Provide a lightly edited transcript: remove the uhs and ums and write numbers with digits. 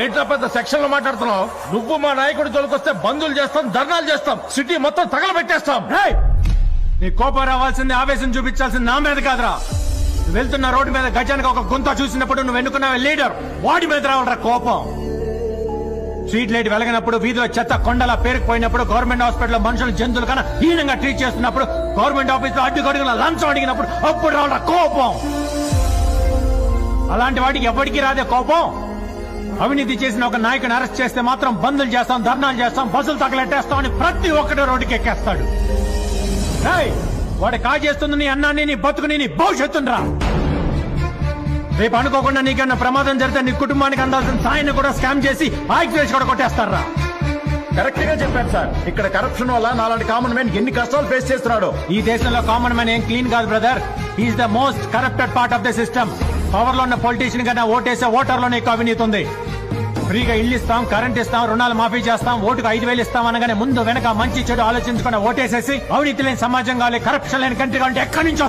ఏంట్రా పెద్ద సెక్షన్ లో మాట్లాడుతున్నావు? నువ్వు మా నాయకుడి తోలుకొస్తే బంధువులు చేస్తాం, ధర్నాలు చేస్తాం, సిటీ మొత్తం తగలబెట్టేస్తాం. నీ కోపం రావాల్సింది, ఆవేశం చూపించాల్సింది నా మీద కాదురా. నువ్వు వెళ్తున్న రోడ్డు మీద గజానికి ఒక గుంత చూసినప్పుడు నువ్వు ఎన్నుకున్న లీడర్ వాడి మీద రావాలరా కోపం. స్ట్రీట్ లైట్ వెలగనప్పుడు, వీధిలో చెత్త కొండలా పేరుకుపోయినప్పుడు, గవర్నమెంట్ హాస్పిటల్లో మనుషులు జంతువుల కన్నా హీనంగా ట్రీట్ చేస్తున్నప్పుడు, గవర్నమెంట్ ఆఫీస్ లో అడ్డుగడుగున లంచం అడిగినప్పుడు అప్పుడు రావాలరా కోపం. అలాంటి వాటికి ఎవరికి రాదే కోపం. అవినీతి చేసిన ఒక నాయకుని అరెస్ట్ చేస్తే మాత్రం బంధులు చేస్తాం, ధర్నాలు చేస్తాం, బస్సులు తగలెట్టేస్తాం అని ప్రతి ఒక్కటి రోడ్డుకి ఎక్కేస్తాడు. వాడు కాజేస్తుంది నీ అన్నాన్ని, నీ బతుకుని, నీ భవిష్యత్తురా. రేపు అనుకోకుండా నీకన్నా ప్రమాదం జరిగితే నీ కుటుంబానికి అందాల్సిన సాయాన్ని కూడా స్కామ్ చేసి ఆక్సిడెంట్స్ కూడా కొట్టేస్తారా. కరెక్ట్ గా చెప్పారు సార్. ఇక్కడ కరప్షన్ వల్ల నాలాంటి కామన్ మ్యాన్ ఎన్ని కష్టాలు ఫేస్ చేస్తున్నాడు. ఈ దేశంలో కామన్ మ్యాన్ ఏం క్లీన్ కాదు brother. Is the most corrupted part of the system. Power లో ఉన్న పొలిటీషియన్ కన్నా ఓటేసే ఓటర్లోనే ఎక్కువ అవినీతి ఉంది. ఫ్రీగా ఇల్లు ఇస్తాం, కరెంట్ ఇస్తాం, రుణాలు మాఫీ చేస్తాం, ఓటుకు 5,000 ఇస్తాం అనగానే ముందు వెనక మంచి చెడు ఆలోచించుకుని ఓటేసేసి అవినీతి లేని సమాజం కావాలి, కరప్షన్ లేని కంట్రీ కావాలంటే ఎక్కడి నుంచో